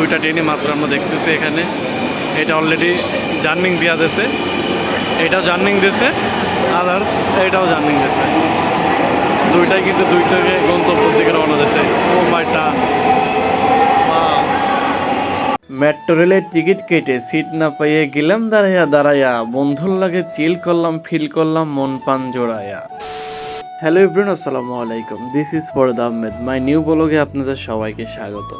দুইটা ট্রেনই মাত্র আমরা দেখতেছি এখানে। এটা অলরেডি জার্নিং দেওয়া দিয়েছে, এটাও জার্নিং দিয়েছে, আদার্স এটাও জার্নিং দিয়েছে। দুইটাই কিন্তু দুই থেকে গন্তব্যের দিকে রওনা দিয়েছে। ও মাইটা মেট্রো রেলের টিকিট কেটে সিট না পাইয়ে গেলাম দাঁড়াইয়া দাঁড়াইয়া, বন্ধুর লাগে চিল করলাম, ফিল করলাম মন পান জোড়াইয়া। হ্যালো এভরিওয়ান, আসসালামু আলাইকুম। This is Farhad Ahmed, my new ব্লগে আপনাদের সবাইকে স্বাগত।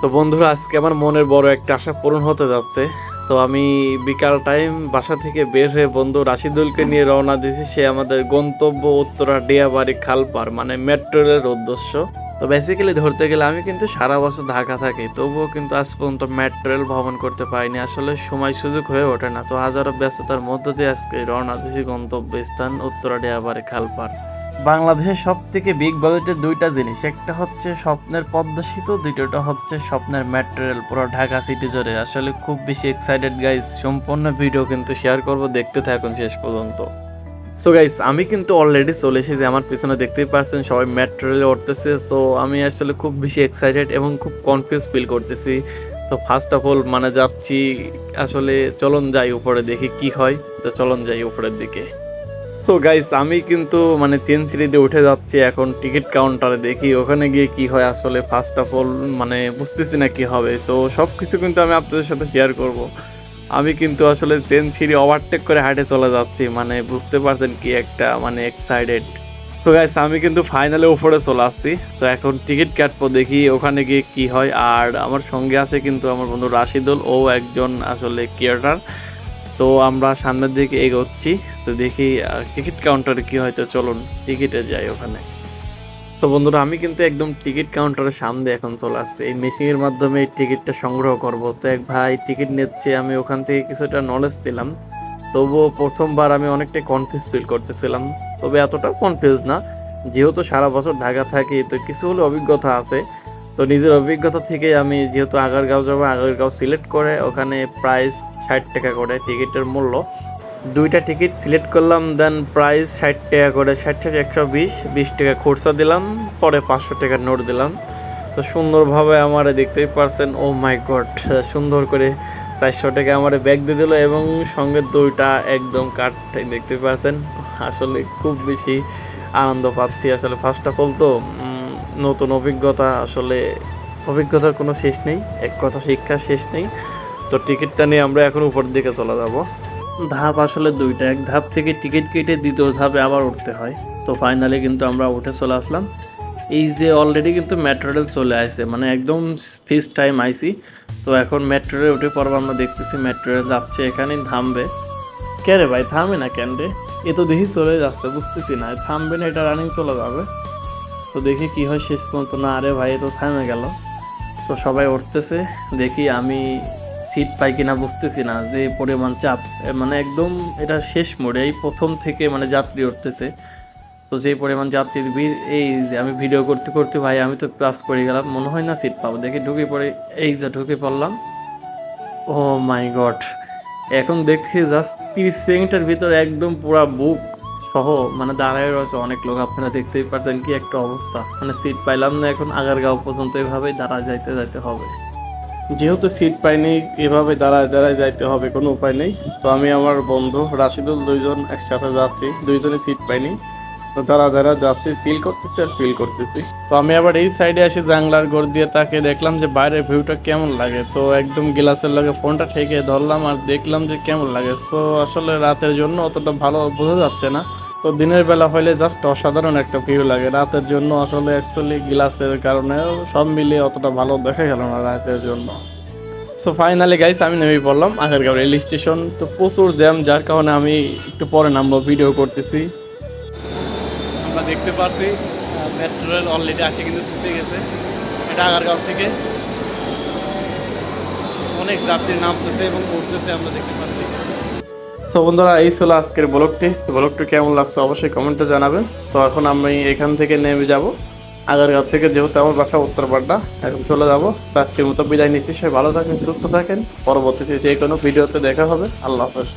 তো বন্ধুরা, আজকে আমার মনের বড় একটা আশা পূরণ হতে যাচ্ছে। তো আমি বিকাল টাইম বাসা থেকে বের হয়ে বন্ধু রাশিদুলকে নিয়ে রওনা দিয়েছি। সে আমাদের গন্তব্য উত্তরা ডিয়াবাড়ি খালপার, মানে মেট্রো রেলের উদ্দেশ্য। তো বেসিক্যালি ধরতে গেলে আমি কিন্তু সারা বছর ঢাকা থাকি, তবুও কিন্তু আজ পর্যন্ত মেট্রো রেল ভ্রমণ করতে পারিনি। আসলে সময় সুযোগ হয়ে ওঠে না। তো হাজারো ব্যস্ততার মধ্য দিয়ে আজকে রওনা দিয়েছি গন্তব্য স্থান উত্তরা ডিয়াবাড়ি খালপার। বাংলাদেশের সব থেকে বিগ বাজেটের দুইটা জিনিস, একটা হচ্ছে স্বপ্নের পদ্মা সেতু, দ্বিতীয়টা হচ্ছে স্বপ্নের মেট্রো রেল পুরো ঢাকা সিটি জুড়ে। আসলে খুব বেশি এক্সাইটেড গাইস, সম্পূর্ণ ভিডিও কিন্তু শেয়ার করব, দেখতে থাকুন শেষ পর্যন্ত। সো গাইস, আমি কিন্তু অলরেডি চলে এসেছি, আমার পিছনে দেখতেই পাচ্ছেন সবাই মেট্রো রেলে উঠতেছে। তো আমি আসলে খুব বেশি এক্সাইটেড এবং খুব কনফিউজ ফিল করতেছি। তো ফার্স্ট অফ অল মানে যাচ্ছি, আসলে চলন যাই উপরে দেখি কি হয়। তো চলন যাই উপরের দিকে। সো গাইস, আমি কিন্তু মানে চেন সিঁড়িতে উঠে যাচ্ছি এখন টিকিট কাউন্টারে, দেখি ওখানে গিয়ে কি হয়। আসলে ফার্স্ট অফ অল মানে বুঝতেছি না কি হবে। তো সব কিছু কিন্তু আমি আপনাদের সাথে শেয়ার করব। আমি কিন্তু আসলে চেন সিঁড়ি ওভারটেক করে হাঁটে চলে যাচ্ছি, মানে বুঝতে পারছেন কি একটা মানে এক্সাইটেড। সো গাইস, আমি কিন্তু ফাইনালি উপরে চলে আসছি। তো এখন টিকিট কাটবো, দেখি ওখানে গিয়ে কি হয়। আর আমার সঙ্গে আছে কিন্তু আমার বন্ধু রাশিদুল, ও একজন আসলে ক্রিয়েটর। তো আমরা সামনের দিকে এগোচ্ছি। তো দেখি টিকিট কাউন্টারে কি হয়। তো চলুন টিকিটে যাই ওখানে। তো বন্ধুরা, আমি কিন্তু একদম টিকিট কাউন্টারের সামনে এখন চলে আসছি। এই মেশিনের মাধ্যমে এই টিকিটটা সংগ্রহ করব। তো এক ভাই টিকিট নিচ্ছে, আমি ওখান থেকে কিছুটা নলেজ দিলাম। তবুও প্রথমবার আমি অনেকটাই কনফিউজ ফিল করতেছিলাম, তবে এতটাও কনফিউজ না। যেহেতু সারা বছর ঢাকা থাকি, তো কিছু হলে অভিজ্ঞতা আছে। তো নিজের অভিজ্ঞতা থেকে আমি যেহেতু আগারগাঁও যাবো, আগারগাঁও সিলেক্ট করে ওখানে প্রাইস 60 টাকা করে টিকিটের মূল্য। দুইটা টিকিট সিলেক্ট করলাম, দেন প্রাইস 60 টাকা করে, 60 থেকে 120, 20 টাকা খরচা দিলাম, পরে 500 টাকার নোট দিলাম। তো সুন্দরভাবে আমার দেখতেই পারছেন, ও মাই গড, সুন্দর করে 400 টাকা আমার ব্যাগ দিয়ে দিল এবং সঙ্গে দুইটা একদম কাঠ দেখতে পাচ্ছেন। আসলে খুব বেশি আনন্দ পাচ্ছি। আসলে ফার্স্ট অফ অল তো নতুন অভিজ্ঞতা, আসলে অভিজ্ঞতার কোনো শেষ নেই, এক কথা শিক্ষার শেষ নেই। তো টিকিটটা নিয়ে আমরা এখন উপরের দিকে চলে যাব। ধাপ আসলে দুইটা, এক ধাপ থেকে টিকিট কেটে দ্বিতীয় ধাপে আবার উঠতে হয়। তো ফাইনালি কিন্তু আমরা উঠে চলে আসলাম। এই যে অলরেডি কিন্তু মেট্রো রেল চলে আসছে, মানে একদম ফিক্সড টাইম আইসি। তো এখন মেট্রো রেল উঠে পড়বো, আমরা দেখতেছি মেট্রো রেল যাচ্ছে, এখানেই থামবে। কে রে ভাই, থামে না কেন রে? এ তো দেখি চলে যাচ্ছে, বুঝতেছি না থামবে না, এটা রানিং চলে যাবে। তো দেখি কি হয় শেষ পর্যন্ত। না আরে ভাই, এ তো থামে গেল। তো সবাই উঠতেছে, দেখি আমি সিট পাই কিনা বুঝতেছি না, যে পরিমাণ চাপ, মানে একদম এটা শেষ মোড়ে, এই প্রথম থেকে মানে যাত্রী উঠতেছে। তো যে পরিমাণ যাত্রীর ভিড়, এই যে আমি ভিডিও করতে করতে ভাই আমি তো ক্লাস করে গেলাম, মনে হয় না সিট পাবো। দেখি ঢুকে পড়ে, এই যে ঢুকে পড়লাম। ও মাই গড, এখন দেখছি জাস্ট 30 সেকেন্ডের ভিতরে একদম পুরা বুক সহ মানে দাঁড়ায় রয়েছে অনেক লোক। আপনারা দেখতেই পাচ্ছেন কি একটা অবস্থা, মানে সিট পাইলাম না। এখন আগারগাঁও পর্যন্ত এভাবেই দাঁড়ায় যাইতে হবে। যেহেতু সিট পাইনি, এভাবে দাঁড়ায় দাঁড়ায় যাইতে হবে, কোনো উপায় নেই। তো আমি আমার বন্ধু রাশিদুল দুইজন একসাথে যাচ্ছি, দুইজনে সিট পাইনি। তো দাঁড়া যাচ্ছি, ফিল করতেছি আর ফিল করতেছি। তো আমি আবার এই সাইডে এসে জানলার গোড় দিয়ে তাকে দেখলাম যে বাইরের ভিউটা কেমন লাগে। তো একদম গ্লাসের লগে ফোনটা ঠেকে ধরলাম আর দেখলাম যে কেমন লাগে। সো আসলে রাতের জন্য অতটা ভালো বোঝা যাচ্ছে না। তো দিনের বেলা হলে জাস্ট অসাধারণ একটা ভিউ লাগে। রাতের জন্য আসলে অ্যাকচুয়ালি গ্লাসের কারণে সব মিলিয়ে অতটা ভালো দেখা গেল না রাতের জন্য। সো ফাইনালি গাইস, আমি নেমে পড়লাম আগারগাঁও রেল স্টেশন। তো প্রচুর জ্যাম, যার কারণে আমি একটু পরে নামবো, ভিডিও করতেছি। আমরা দেখতে পাচ্ছি মেট্রো রেল অলরেডি আসে কিন্তু ঢুকে গেছে। এটা আগারগাঁও থেকে অনেক যাত্রী নামতেছে এবং উঠতেছে, আমরা দেখতে পাচ্ছি। তো বন্ধুরা, এই ছিল আজকের ব্লগটি কেমন লাগছে অবশ্যই কমেন্টে জানাবেন। তো এখন আমি এখান থেকে নেমে যাব আগারগাঁও থেকে, যেহেতু আমার বাসা উত্তরপাড়া, এখন চলে যাবো। তো আজকের মতো বিদায় নিচ্ছি, সবাই ভালো থাকেন, সুস্থ থাকেন। পরবর্তীতে যে কোনো ভিডিওতে দেখা হবে। আল্লাহ হাফেজ।